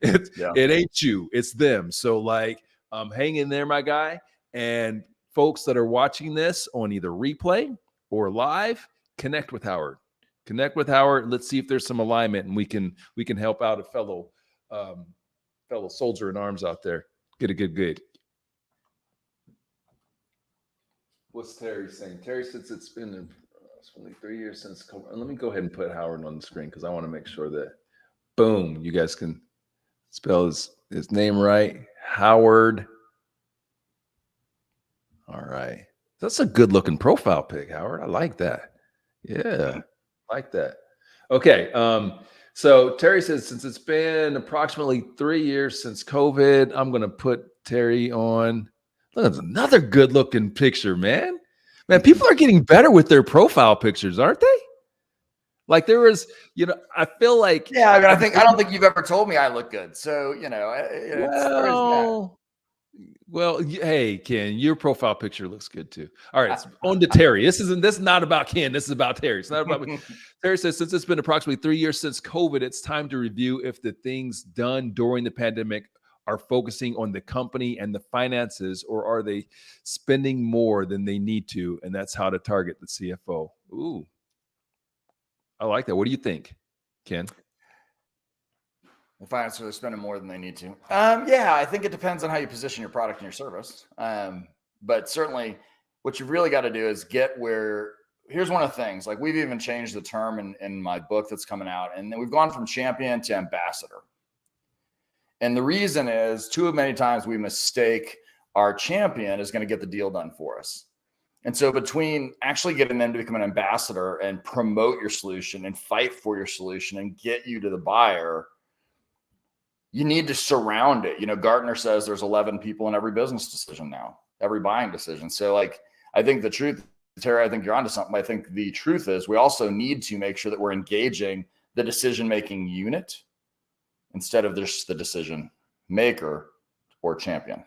Speaker 3: It ain't you. It's them. So hang in there, my guy. And folks that are watching this on either replay or live, connect with Howard. Let's see if there's some alignment, and we can help out a fellow soldier in arms out there. Get a good gig. What's Terry saying? Terry says it's been only 3 years since COVID. Let me go ahead and put Howard on the screen because I want to make sure that, boom, you guys can spell his name right. Howard. All right. That's a good looking profile pic, Howard. I like that. Yeah, I like that. Okay. So Terry says, since it's been approximately 3 years since COVID, I'm going to put Terry on. Look, that's another good looking picture, man. People are getting better with their profile pictures, aren't they? Like there was, I feel like.
Speaker 2: Yeah, I mean, I don't think you've ever told me I look good. So,
Speaker 3: well, hey, Ken, your profile picture looks good too. All right, on to Terry. This is not about Ken. This is about Terry. It's not about me. Terry says, since it's been approximately 3 years since COVID, it's time to review if the things done during the pandemic are focusing on the company and the finances, or are they spending more than they need to? And that's how to target the CFO. Ooh, I like that. What do you think, Ken?
Speaker 2: The finances are spending more than they need to. I think it depends on how you position your product and your service. But certainly what you've really got to do is get where, here's one of the things, like we've even changed the term in my book that's coming out, and then we've gone from champion to ambassador. And the reason is too many times we mistake our champion is going to get the deal done for us. And so between actually getting them to become an ambassador and promote your solution and fight for your solution and get you to the buyer, you need to surround it. Gartner says there's 11 people in every business decision now, every buying decision. So I think the truth, Terry, I think you're onto something. I think the truth is we also need to make sure that we're engaging the decision-making unit instead of just the decision maker or champion.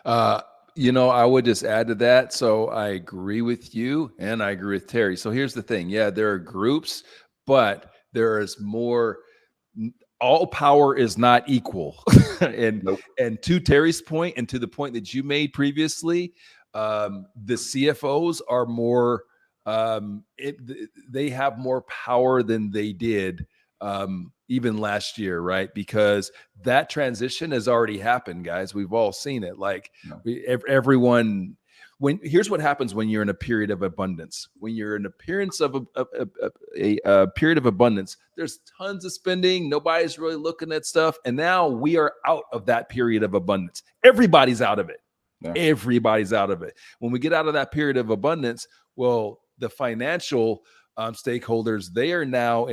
Speaker 3: I would just add to that. So I agree with you and I agree with Terry. So here's the thing. Yeah, there are groups, but there is more. All power is not equal. and
Speaker 2: Nope.
Speaker 3: and to Terry's point and to the point that you made previously, the CFOs are more, they have more power than they did even last year, right? Because that transition has already happened, guys. We've all seen it. Like everyone, here's what happens when you're in a period of abundance. When you're in a period of abundance, there's tons of spending. Nobody's really looking at stuff. And now we are out of that period of abundance. Everybody's out of it. Yeah. Everybody's out of it. When we get out of that period of abundance, well, the financial stakeholders, they are now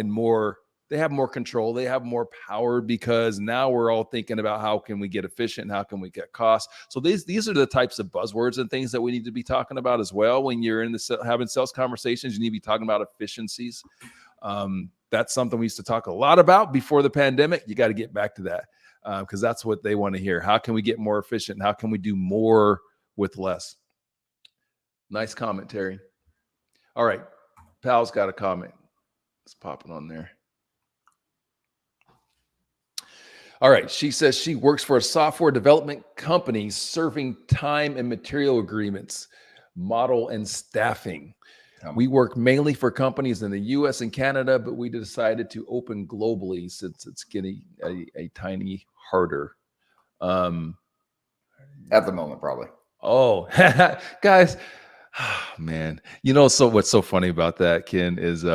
Speaker 3: they have more control. They have more power because now we're all thinking about how can we get efficient and how can we get costs. So these are the types of buzzwords and things that we need to be talking about as well. When you're having sales conversations, you need to be talking about efficiencies. That's something we used to talk a lot about before the pandemic. You got to get back to that because that's what they want to hear. How can we get more efficient? How can we do more with less? Nice comment, Terry. All right. Pal's got a comment. It's popping on there. All right. She says she works for a software development company serving time and material agreements, model and staffing. We work mainly for companies in the US and Canada, but we decided to open globally since it's getting a tiny harder.
Speaker 2: At the moment, probably.
Speaker 3: Oh, guys, man. So what's so funny about that, Ken, is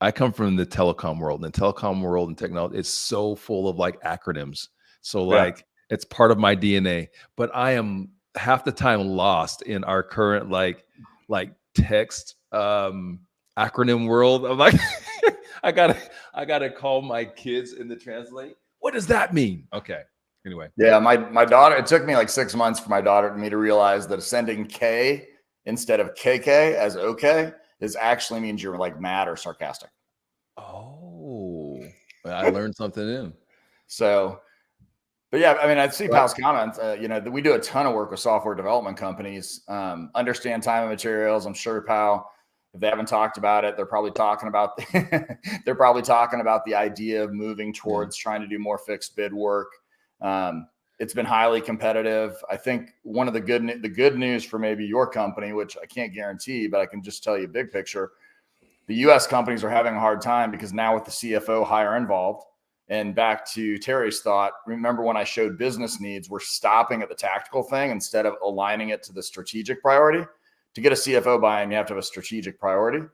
Speaker 3: I come from the telecom world, and the telecom world and technology is so full of like acronyms. So like it's part of my DNA, but I am half the time lost in our current like text acronym world. I'm like, I gotta call my kids in the translate. What does that mean? Okay. Anyway.
Speaker 2: Yeah, my daughter, it took me like 6 months for my daughter and me to realize that sending K instead of KK as okay is actually means you're like mad or sarcastic.
Speaker 3: Oh, I learned something new.
Speaker 2: So, but yeah, I mean, I see Pal's comments. We do a ton of work with software development companies. Understand time and materials. I'm sure Pal, if they haven't talked about it, they're probably talking about the idea of moving towards trying to do more fixed bid work. It's been highly competitive. I think one of the good news for maybe your company, which I can't guarantee, but I can just tell you big picture, the U.S. companies are having a hard time because now with the CFO hire involved, and back to Terry's thought, remember when I showed business needs, we're stopping at the tactical thing instead of aligning it to the strategic priority. To get a CFO buy-in, you have to have a strategic priority.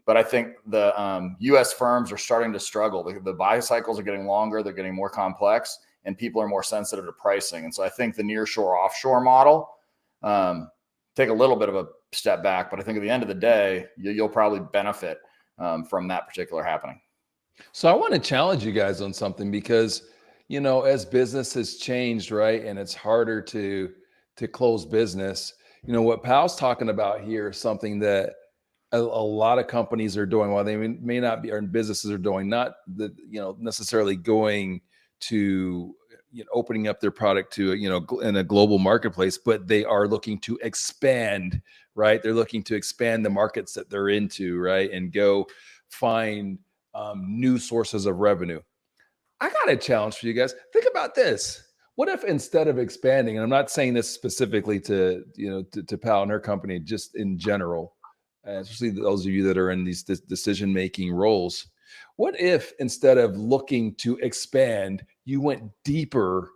Speaker 2: But I think the U.S. firms are starting to struggle. The buy cycles are getting longer. They're getting more complex, and people are more sensitive to pricing. And so I think the nearshore offshore model take a little bit of a step back, but I think at the end of the day, you'll probably benefit from that particular happening.
Speaker 3: So I want to challenge you guys on something because, as business has changed, right, and it's harder to close business, what Pal's talking about here is something that a lot of companies are doing, while they may not be, or businesses are doing, not necessarily going to opening up their product to in a global marketplace, but they are looking to expand, right? They're looking to expand the markets that they're into, right, and go find new sources of revenue. I got a challenge for you guys. Think about this. What if instead of expanding, and I'm not saying this specifically to Pal and her company, just in general, especially those of you that are in these decision-making roles, what if instead of looking to expand, you went deeper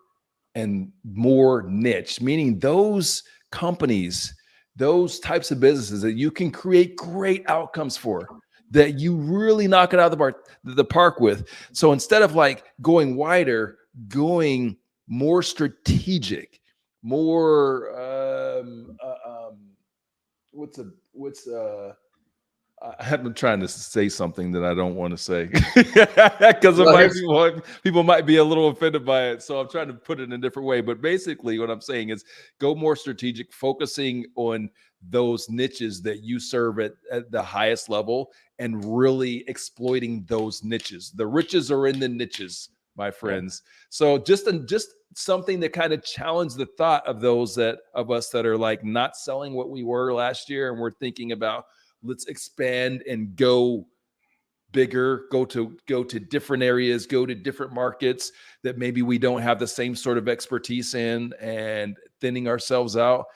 Speaker 3: and more niche, meaning those companies, those types of businesses that you can create great outcomes for, that you really knock it out of the park with. So instead of like going wider, going more strategic, more I'm trying to say something that I don't want to say because people might be a little offended by it. So I'm trying to put it in a different way. But basically what I'm saying is go more strategic, focusing on those niches that you serve at the highest level and really exploiting those niches. The riches are in the niches, my friends. So just something that kind of challenged the thought of those of us that are like not selling what we were last year, and we're thinking about, let's expand and go bigger, go to different areas, go to different markets that maybe we don't have the same sort of expertise in, and thinning ourselves out.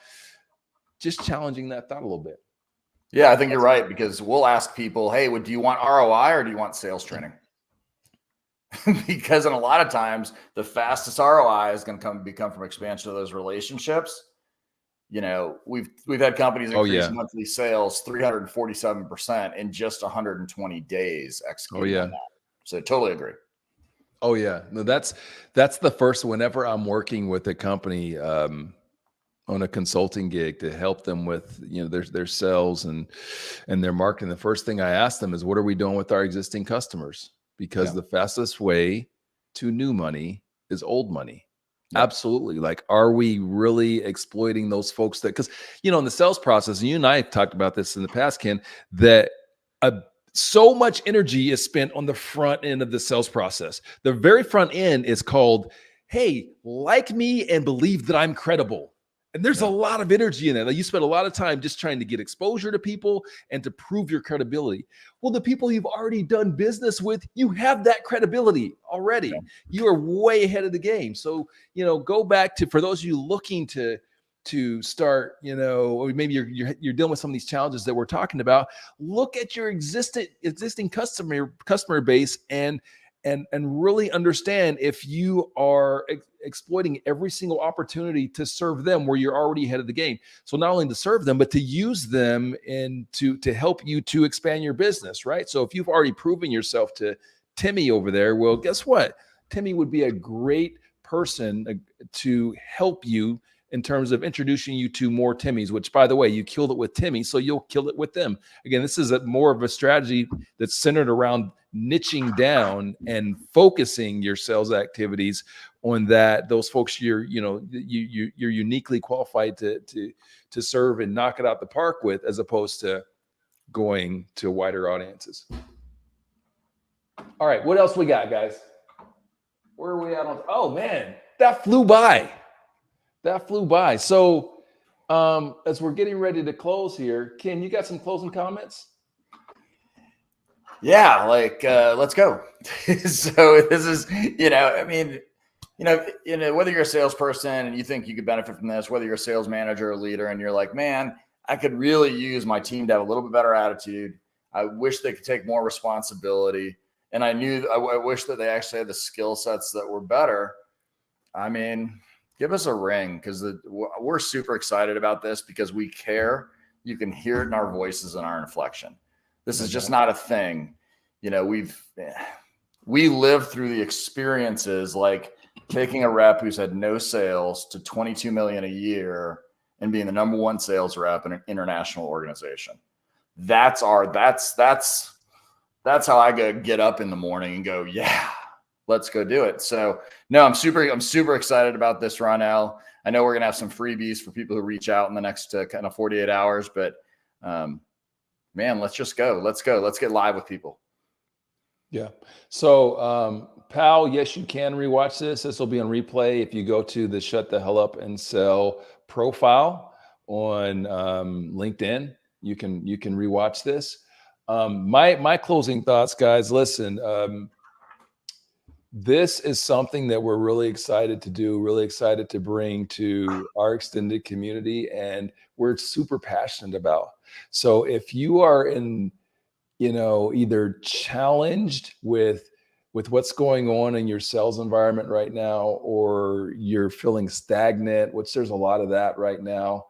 Speaker 3: Just challenging that thought a little bit.
Speaker 2: Yeah, I think you're right, because we'll ask people, hey, do you want ROI or do you want sales training? Because in a lot of times, the fastest ROI is going to become from expansion of those relationships. You know, we've had companies increase monthly sales 347% in just 120 days executing on that. So totally agree.
Speaker 3: Oh yeah, no, that's the first. Whenever I'm working with a company on a consulting gig to help them with, you know, their sales and their marketing, the first thing I ask them is, what are we doing with our existing customers? Because the fastest way to new money is old money. Absolutely. Like, are we really exploiting those folks that, because, you know, in the sales process, and you and I have talked about this in the past, Ken, that so much energy is spent on the front end of the sales process. The very front end is called, hey, like me and believe that I'm credible. And there's a lot of energy in it. Like, you spend a lot of time just trying to get exposure to people and to prove your credibility. Well, the people you've already done business with, you have that credibility already. Yeah. You are way ahead of the game. So, you know, go back to, for those of you looking to start, you know, or maybe you're dealing with some of these challenges that we're talking about, look at your existing customer base and really understand if you are exploiting every single opportunity to serve them where you're already ahead of the game. So not only to serve them, but to use them and to help you to expand your business, right? So if you've already proven yourself to Timmy over there, well, guess what? Timmy would be a great person to help you in terms of introducing you to more Timmys, which, by the way, you killed it with Timmy, so you'll kill it with them. Again, this is more of a strategy that's centered around niching down and focusing your sales activities on those folks you're uniquely qualified to serve and knock it out the park with, as opposed to going to wider audiences. All right, what else we got, guys? Where are we at on? Oh man, that flew by. So as we're getting ready to close here, Ken, you got some closing comments?
Speaker 2: Yeah, let's go. So this is, I mean, whether you're a salesperson and you think you could benefit from this, whether you're a sales manager or leader, and you're like, man, I could really use my team to have a little bit better attitude. I wish they could take more responsibility. And I wish that they actually had the skill sets that were better. I mean, give us a ring, because we're super excited about this, because we care. You can hear it in our voices and our inflection. This is just not a thing. You know, we lived through the experiences, like taking a rep who's had no sales to 22 million a year and being the number one sales rep in an international organization. That's how I get up in the morning and go, yeah, let's go do it. So no, I'm super excited about this, Ronell. I know we're going to have some freebies for people who reach out in the next kind of 48 hours, but man, let's just go. Let's get live with people.
Speaker 3: Yeah. So, pal, yes, you can rewatch this. This will be on replay. If you go to the Shut the Hell Up and Sell profile on LinkedIn, you can rewatch this. My closing thoughts, guys, listen, this is something that we're really excited to do, really excited to bring to our extended community, and we're super passionate about. So if you are either challenged with what's going on in your sales environment right now, or you're feeling stagnant, which there's a lot of that right now,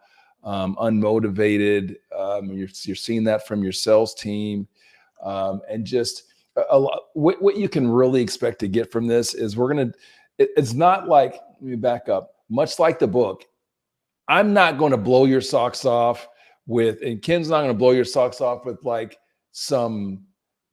Speaker 3: unmotivated, you're seeing that from your sales team, and just a lot. What you can really expect to get from this is it's not like, let me back up, much like the book. I'm not going to blow your socks off and Ken's not going to blow your socks off with like some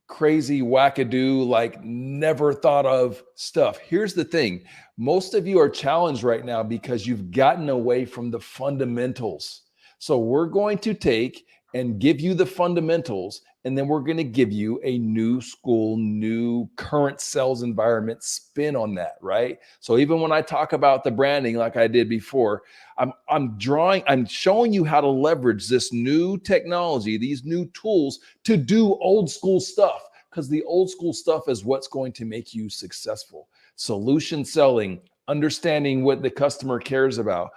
Speaker 3: crazy wackadoo, like never thought of stuff. Here's the thing. Most of you are challenged right now because you've gotten away from the fundamentals. So we're going to take and give you the fundamentals, and then we're going to give you a new school, new current sales environment spin on that, right? So even when I talk about the branding, like I did before, I'm showing you how to leverage this new technology, these new tools to do old school stuff, because the old school stuff is what's going to make you successful. Solution selling, understanding what the customer cares about,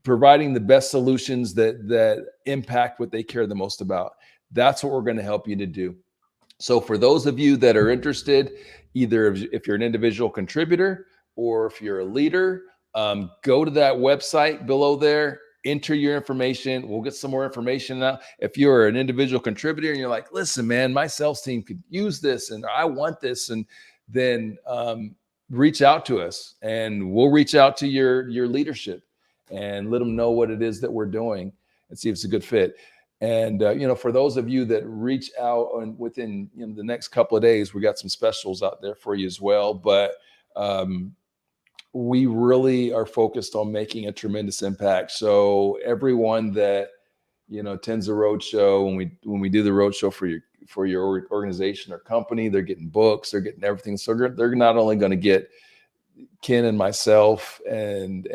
Speaker 3: providing the best solutions that impact what they care the most about. That's what we're going to help you to do. So for those of you that are interested, either if you're an individual contributor or if you're a leader, go to that website below there, enter your information. We'll get some more information now. If you're an individual contributor and you're like, listen, man, my sales team could use this and I want this, and then reach out to us, and we'll reach out to your leadership and let them know what it is that we're doing and see if it's a good fit. And, for those of you that reach out within the next couple of days, we got some specials out there for you as well. But we really are focused on making a tremendous impact. So everyone that, attends the roadshow, when we do the roadshow for your organization or company, they're getting books, they're getting everything. So they're not only going to get Ken and myself and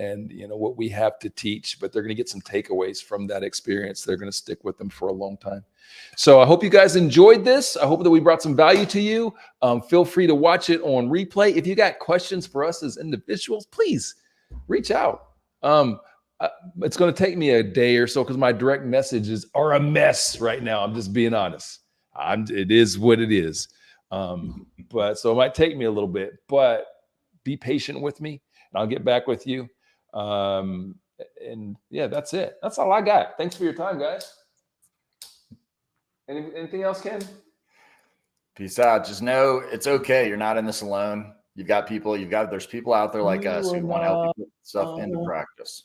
Speaker 3: what we have to teach, but they're going to get some takeaways from that experience. They're going to stick with them for a long time. So I hope you guys enjoyed this. I hope that we brought some value to you. Feel free to watch it on replay. If you got questions for us as individuals, please reach out. It's going to take me a day or so because my direct messages are a mess right now. I'm just being honest. It is what it is. But so it might take me a little bit, but be patient with me and I'll get back with you. And yeah, that's it. That's all I got. Thanks for your time, guys. Anything else, Ken?
Speaker 2: Peace out. Just know it's okay. You're not in this alone. You've got people, there's people out there like us who want to help you put stuff into practice.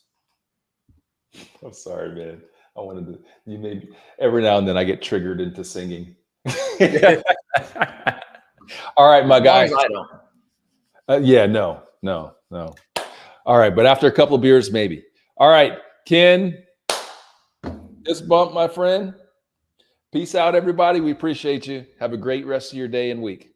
Speaker 3: I'm sorry, man. I wanted to, every now and then I get triggered into singing. All right, my guy.
Speaker 2: I don't.
Speaker 3: Yeah, no. All right, but after a couple of beers, maybe. All right, Ken, fist bump, my friend. Peace out, everybody. We appreciate you. Have a great rest of your day and week.